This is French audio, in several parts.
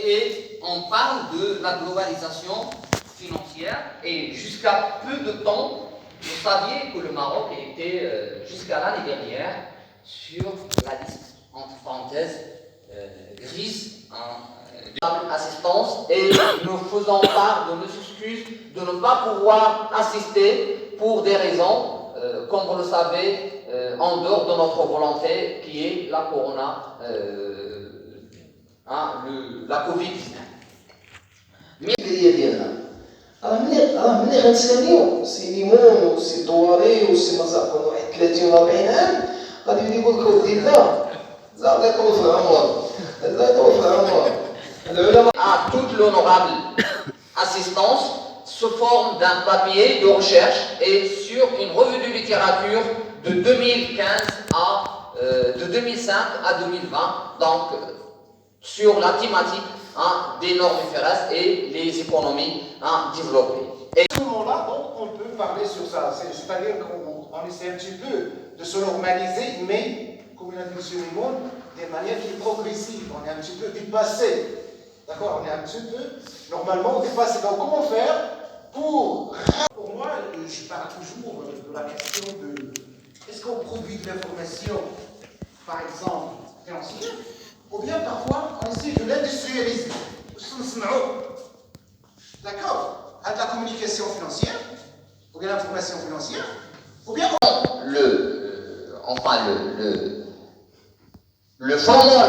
et on parle de la globalisation financière. Et jusqu'à peu de temps, vous saviez que le Maroc était, jusqu'à l'année dernière, sur la liste, entre parenthèses, grise, assistance, et nous faisons part de nos excuses de ne pas pouvoir assister pour des raisons, comme vous le savez, en dehors de notre volonté, qui est la corona, la Covid-19. ملي غنساليو سي ليمون وسي دواري وسي مزاق واحد 30 و 40 عام غادي يولي يقول لك ودي لا زاد يطول في العمر لا يطول في العمر العلماء. Toute l'honorable assistance se forme d'un papier de recherche et sur une revue de littérature de 2015 de 2005 à 2020, donc sur la thématique des normes FRS et les économies développées. Et à ce moment-là, donc, on peut parler sur ça. C'est-à-dire qu'on essaie un petit peu de se normaliser, mais, comme il a dit M. Limon, d'une manière qui est progressive. On est un petit peu dépassé. D'accord? On est un petit peu, normalement, dépassé. Donc, comment faire pour moi, je parle toujours de la question de est-ce qu'on produit de l'information, par exemple, financière, ou bien parfois on essaie de l'industrialiser. D'accord? À de la communication financière, ou bien l'information financière, ou bien le fondement,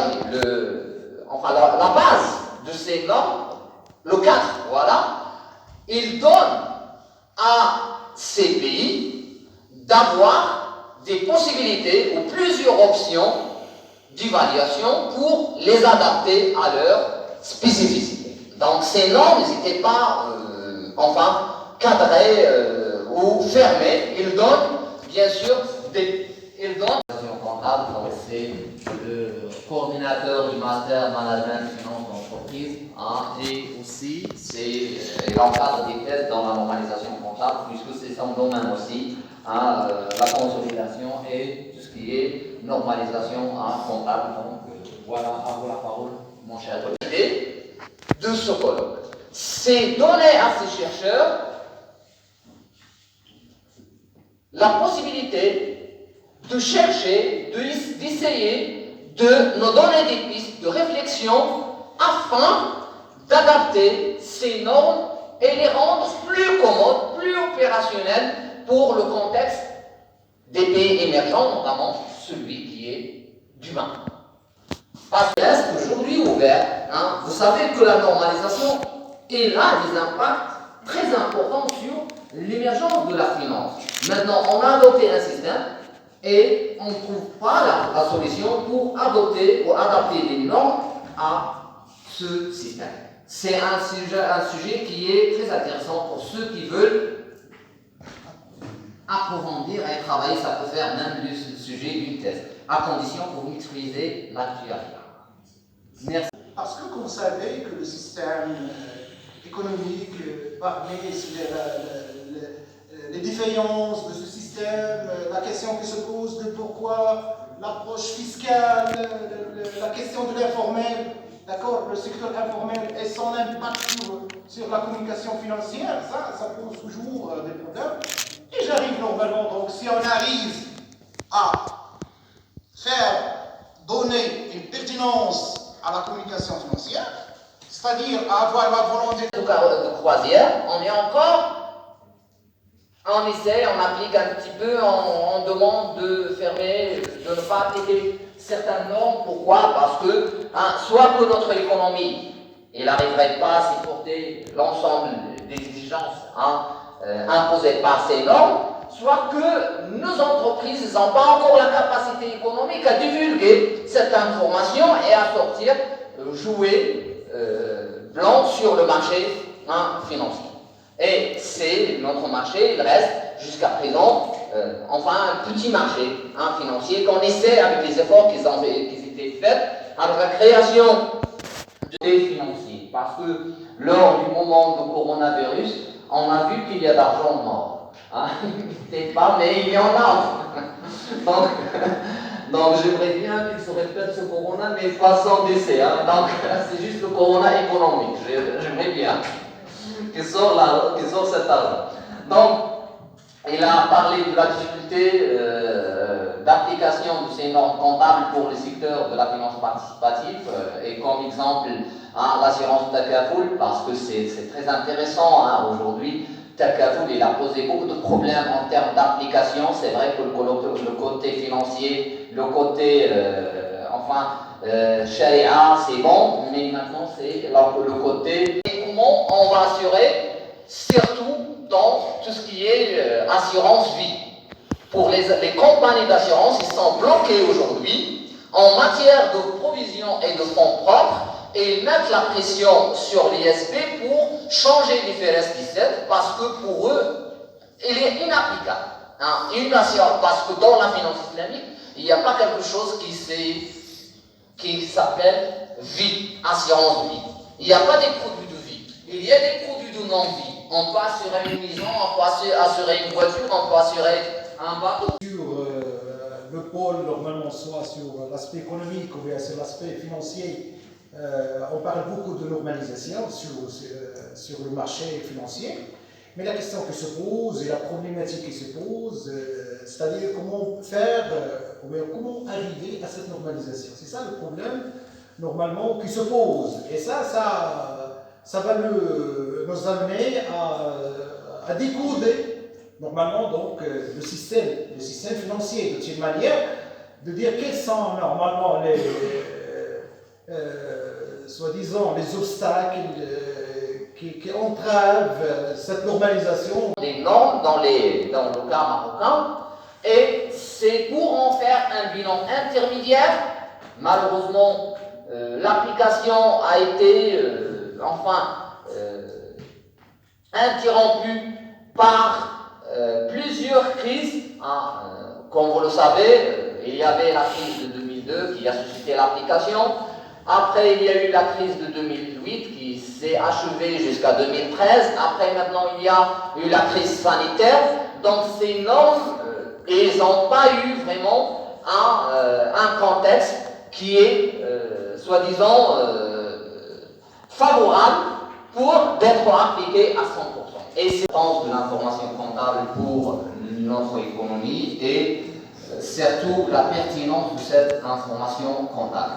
la base de ces normes, le cadre, voilà, il donne à ces pays d'avoir des possibilités ou plusieurs options d'évaluation pour les adapter à leur spécificité. Donc ces normes n'étaient pas cadrées ou fermées. Ils donnent bien sûr comptable, donc c'est le coordinateur du master management finance d'entreprise et aussi c'est l'encadre des thèses dans la normalisation comptable puisque c'est son domaine aussi, la consolidation et tout ce qui est normalisation comptable. Donc voilà, à vous la parole, mon cher collègue. De ce colloque, c'est donner à ces chercheurs la possibilité de chercher, d'essayer de nous donner des pistes de réflexion afin d'adapter ces normes et les rendre plus commodes, plus opérationnelles pour le contexte des pays émergents, notamment celui qui est d'humain. Parce qu'il reste aujourd'hui ouvert. Vous savez que la normalisation a des impacts très importants sur l'émergence de la finance. Maintenant, on a adopté un système et on ne trouve pas la solution pour adopter ou adapter les normes à ce système. C'est un sujet qui est très intéressant pour ceux qui veulent approfondir et travailler. Ça peut faire même le sujet d'une thèse, à condition que vous maîtrisez l'actualité. Merci. Parce que vous savez que le système économique, parmi les défaillances de ce système, la question qui se pose de pourquoi l'approche fiscale, la question de l'informel, d'accord, le secteur informel et son impact sur la communication financière, ça pose toujours des problèmes. Et j'arrive normalement, donc si on arrive à donner une pertinence à la communication financière, c'est-à-dire à avoir la volonté de croisière, on essaie, on applique un petit peu, on demande de fermer, de ne pas appliquer certaines normes. Pourquoi? Parce que soit que notre économie n'arriverait pas à supporter l'ensemble des exigences imposées par ces normes, soit que nos entreprises n'ont pas encore la capacité économique à divulguer cette information et à sortir jouer blanc sur le marché financier. Et c'est notre marché, il reste jusqu'à présent un petit marché financier qu'on essaie avec les efforts qui étaient faits avec la création des financiers. Parce que lors du moment du coronavirus, on a vu qu'il y a d'argent mort. Peut-être pas, mais il y en a. Donc, Donc j'aimerais bien qu'il se répète ce corona, mais pas sans décès. Hein. Donc c'est juste le corona économique. J'aimerais bien qu'il sorte cet argent. Donc, il a parlé de la difficulté d'application de ces normes comptables pour le secteur de la finance participative et comme exemple l'assurance Takaful parce que c'est très intéressant aujourd'hui. Takaful, il a posé beaucoup de problèmes en termes d'application. C'est vrai que le côté financier, le côté Sharia, c'est bon, mais maintenant c'est le côté comment on va assurer, surtout dans tout ce qui est assurance vie. Pour les compagnies d'assurance, ils sont bloqués aujourd'hui en matière de provision et de fonds propres et ils mettent la pression sur l'ISP pour changer l'IFRS 17 parce que pour eux, il est inapplicable. Une assurance, parce que dans la finance islamique, il n'y a pas quelque chose qui s'appelle vie, assurance vie. Il n'y a pas des produits de vie. Il y a des produits de non-vie. On peut assurer une maison, on peut assurer une voiture, on peut assurer un bateau. Sur le pôle, normalement, soit sur l'aspect économique ou bien sur l'aspect financier, on parle beaucoup de normalisation sur le marché financier. Mais la question qui se pose et la problématique qui se pose, c'est-à-dire comment faire, ou bien comment arriver à cette normalisation. C'est ça le problème, normalement, qui se pose. Et ça va nous amener à décoder, normalement, donc, le système financier, de telle manière de dire quels sont normalement soi-disant, les obstacles qui entravent cette normalisation. Des normes dans le cas marocain, et c'est pour en faire un bilan intermédiaire. Malheureusement, l'application a été interrompue par plusieurs crises. Comme vous le savez, il y avait la crise de 2002 qui a suscité l'application. Après, il y a eu la crise de 2008 qui s'est achevée jusqu'à 2013. Après, maintenant, il y a eu la crise sanitaire. Donc, ces normes, ils n'ont pas eu vraiment un contexte qui est, soi-disant, favorable pour d'être appliqué à 100%. Et c'est l'importance de l'information comptable pour notre économie et surtout la pertinence de cette information comptable.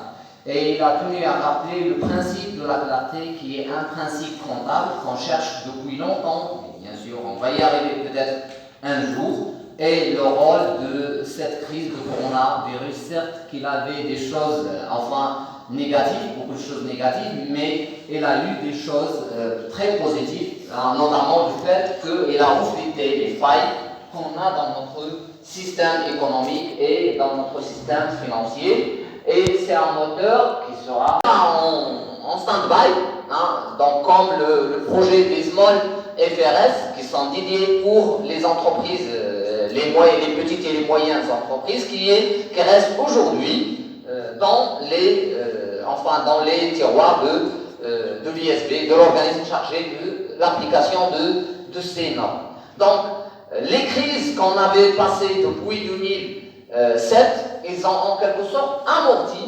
Et il a tenu à rappeler le principe de la clarté qui est un principe comptable qu'on cherche depuis longtemps, et bien sûr on va y arriver peut-être un jour, et le rôle de cette crise de coronavirus, certes qu'il avait des choses négatives, beaucoup de choses négatives, mais il a eu des choses très positives, notamment le fait qu'il a reflété les failles qu'on a dans notre système économique et dans notre système financier. Et c'est un moteur qui sera en stand-by, donc comme le projet des Small FRS qui sont dédiés pour les entreprises, les petites et les moyennes entreprises qui restent aujourd'hui dans les tiroirs de l'ISB, de l'organisme chargé de l'application de ces normes. Donc, les crises qu'on avait passées depuis 2007, ils ont en quelque sorte amorti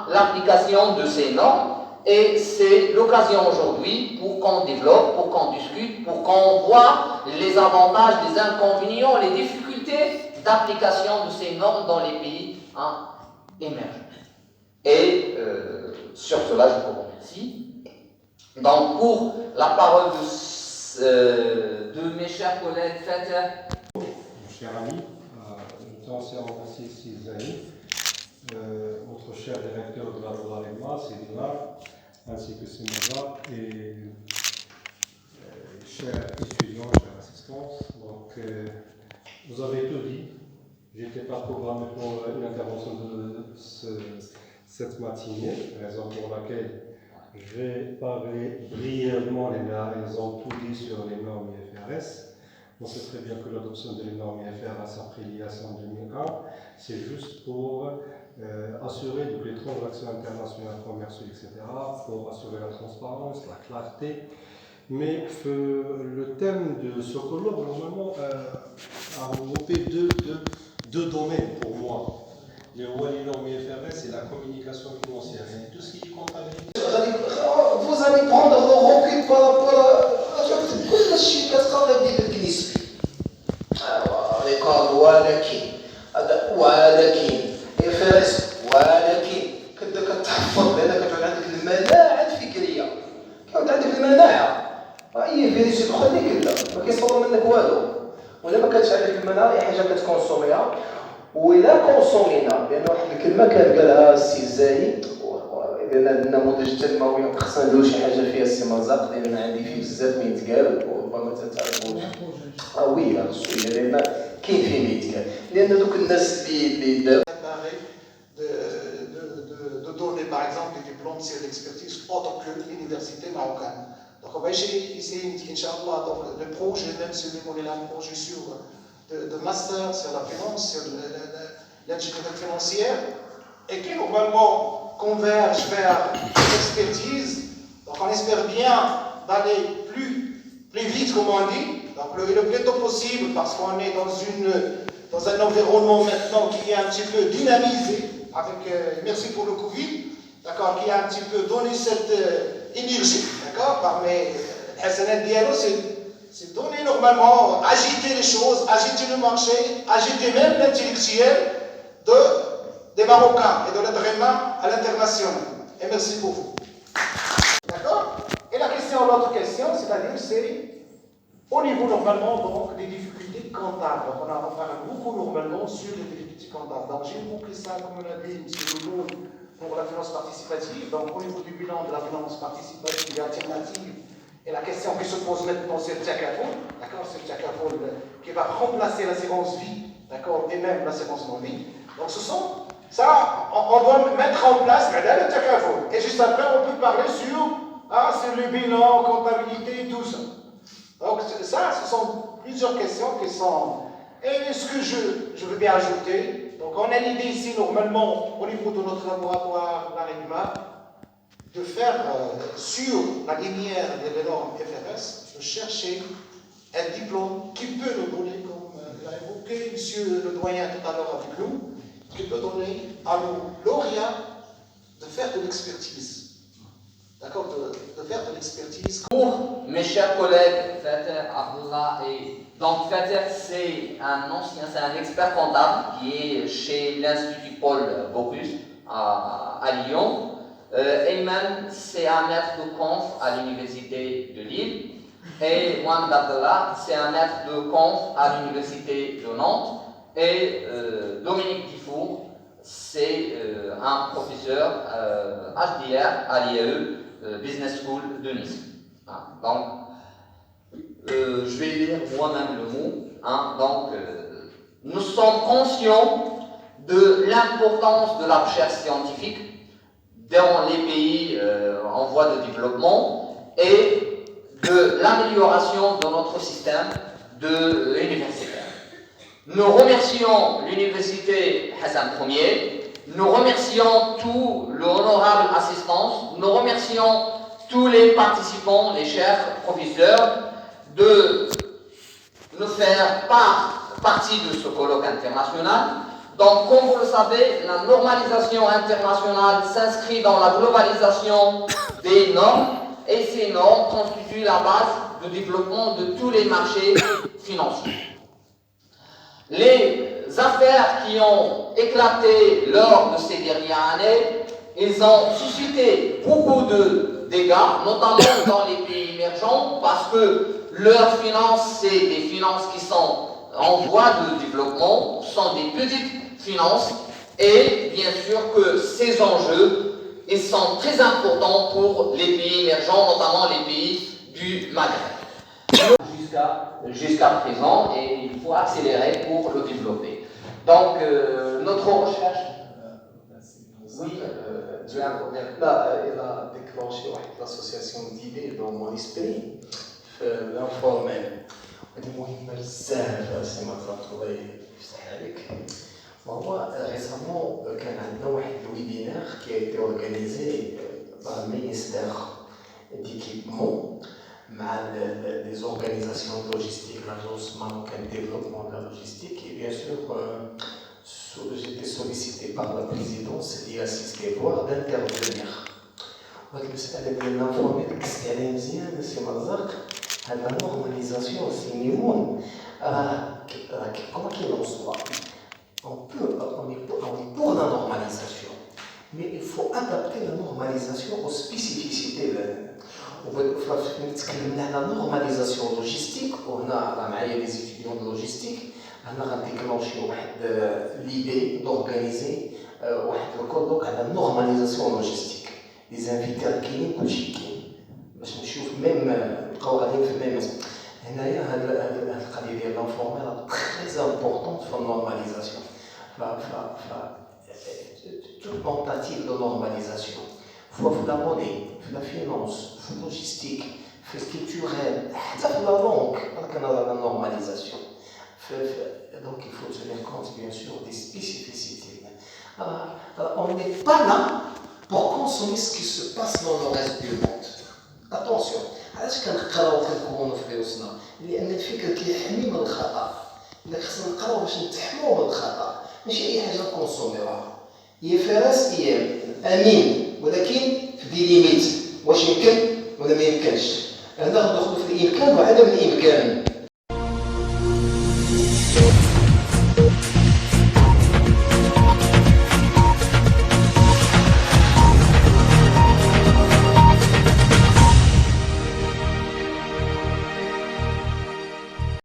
l'application de ces normes et c'est l'occasion aujourd'hui pour qu'on développe, pour qu'on discute, pour qu'on voit les avantages, les inconvénients, les difficultés d'application de ces normes dans les pays émergents. Et sur cela, je vous remercie. Donc, pour la parole de mes chers collègues, Mon cher ami, j'étais ancien officier 6 années. Notre cher directeur de la Roda c'est Dinar, ainsi que Simoza, et chers étudiants, chers assistants. Donc, vous avez tout dit. Je n'étais pas programmé pour une intervention de cette matinée, raison pour laquelle je vais parler brièvement, les gars, ils ont tout dit sur les normes IFRS. On sait très bien que l'adoption des normes IFRS après l'IAS en 2001, c'est juste pour assurer donc, les transactions internationales commerciales, etc., pour assurer la transparence, la clarté. Mais le thème de ce colloque, normalement, a regroupé deux domaines pour moi. les lois, les normes IFRS, c'est la communication financière. Et tout ce qui est comptabilité. Vous allez prendre le recul par rapport à كل الشيء كتقرر ديال النسبي. ريكورد ولكن إفرس ولكن كنت كتحفظ لأنك كتعود عندك المناعة الفكرية. كيعود عندك المناعة. أي فيروس يدخل لك كذا ما كيصور منك والو. وإلا ما كانش عندك المناعة أي حاجة كتكونسوميها. وإلا كونسومينا لأن واحد الكلمة كان قالها السي الزايد لأن هذا النموذج التنموي خصنا نديرو شي حاجة فيها السي مرزاق لأن عندي فيه بزاف ما يتقال وربما تتعرفوش. وي خصو لأن كاين فيه ما يتقال لأن دوك الناس اللي داو de donner par exemple des diplômes sur l'expertise autre que l'université marocaine. Donc on va essayer ici, Inch'Allah, donc le projet, même celui qu'on est là, un projet sur de master sur la finance, sur l'ingénierie financière, et qui normalement converge vers l'expertise. Donc on espère bien d'aller plus vite, comme on dit, donc le plus tôt possible, parce qu'on est dans un environnement maintenant qui est un petit peu dynamisé, avec, merci pour le Covid, d'accord, qui a un petit peu donné cette énergie, d'accord, parmi Hassanet Diallo, c'est donner normalement, agiter les choses, agiter le marché, agiter même l'intellectuel des Marocains et de l'Adrema à l'international. Et merci pour vous. D'accord? Et l'autre question, c'est-à-dire, c'est au niveau normalement donc, des difficultés comptables. Donc, on parle beaucoup normalement sur les difficultés comptables. Donc j'ai compris ça, comme on a dit, M. Louloun, pour la finance participative. Donc au niveau du bilan de la finance participative et alternative, et la question qui se pose maintenant, c'est le Tchakafol, d'accord, c'est le Tchakafol qui va remplacer l'assurance vie, d'accord, et même l'assurance non-vie. Donc ce sont, ça, on doit mettre en place le Tchakafol. Et juste après, on peut parler sur le bilan, comptabilité et tout ça. Donc ça, ce sont plusieurs questions qui sont... Et ce que je veux bien ajouter, donc on a l'idée ici, normalement, au niveau de notre laboratoire, l'AREMA, de faire sur la lumière des normes FRS, de chercher un diplôme qui peut nous donner, comme l'a évoqué M. le doyen tout à l'heure avec nous, qui peut donner à nos lauréats de faire de l'expertise. D'accord, de faire de l'expertise. Pour mes chers collègues, Fateh, Abdullah et... Donc Fateh, c'est un expert comptable qui est chez l'Institut Paul Bocuse à Lyon. Ayman, c'est un maître de conf à l'Université de Lille. Et Mohamed Abdallah, c'est un maître de conf à l'Université de Nantes. Et Dominique Dufour, c'est un professeur HDR à l'IAE Business School de Nice. Donc, je vais lire moi-même le mot. Nous sommes conscients de l'importance de la recherche scientifique dans les pays en voie de développement et de l'amélioration de notre système universitaire. Nous remercions l'Université Hassan Ier, nous remercions tout l'honorable assistance, nous remercions tous les participants, les chers professeurs, de nous faire partie de ce colloque international. Donc, comme vous le savez, la normalisation internationale s'inscrit dans la globalisation des normes et ces normes constituent la base de développement de tous les marchés financiers. Les affaires qui ont éclaté lors de ces dernières années, ils ont suscité beaucoup de dégâts, notamment dans les pays émergents, parce que leurs finances, c'est des finances qui sont en voie de développement, sont des petites finances, et bien sûr que ces enjeux, ils sont très importants pour les pays émergents, notamment les pays du Maghreb. Jusqu'à présent, et il faut accélérer pour le développer. Donc, notre recherche... Oui, là, il a déclenché l'association d'idées dans mon esprit, l'informel. المهم بزاف سي ما تطلعي يفتح عليك. فهو ريسامون كان عندنا واحد الويبينار كي ايتي اورغانيزي par le ministère d'équipement مع les organisations logistiques, l'agence marocaine de développement de la logistique et bien sûr j'étais sollicité par la présidence et assisté voir d'intervenir. وهاد المسألة ديال الانفورميل كست عليها مزيان سي مرزاق. هاد لا نورماليزاسيون سي ميمون كما كينوصلوا. On est pour la normalisation, mais il faut adapter la normalisation aux spécificités. On a la normalisation logistique, on a les étudiants de logistique, on a déclenché l'idée d'organiser la normalisation logistique. Les invités à Kenya, باش نشوف même بقاو غاديين في même. هنايا هاد القضيه ديال الانفورمال très importante في النورماليزاسيون. Toute tentative de normalisation, في la monnaie, في la finance, في la logistique, في le culturel, حتى في la banque, on a la normalisation. Donc il faut tenir compte bien sûr des spécificités. On n'est pas là pour consommer ce qui se passe dans le reste du monde. Attention, علاش كنقراو كنكونوا في راسنا؟ لأن الفكر كيحمي من الخطأ. إلا خصنا نقراو باش نتحموا من الخطأ، ماشي أي حاجة نكونسوميوها. هي فراس أمين، ولكن في دي ليميت. واش يمكن ولا ما يمكنش؟ هنا غندخلوا في الإمكان وعدم الإمكان.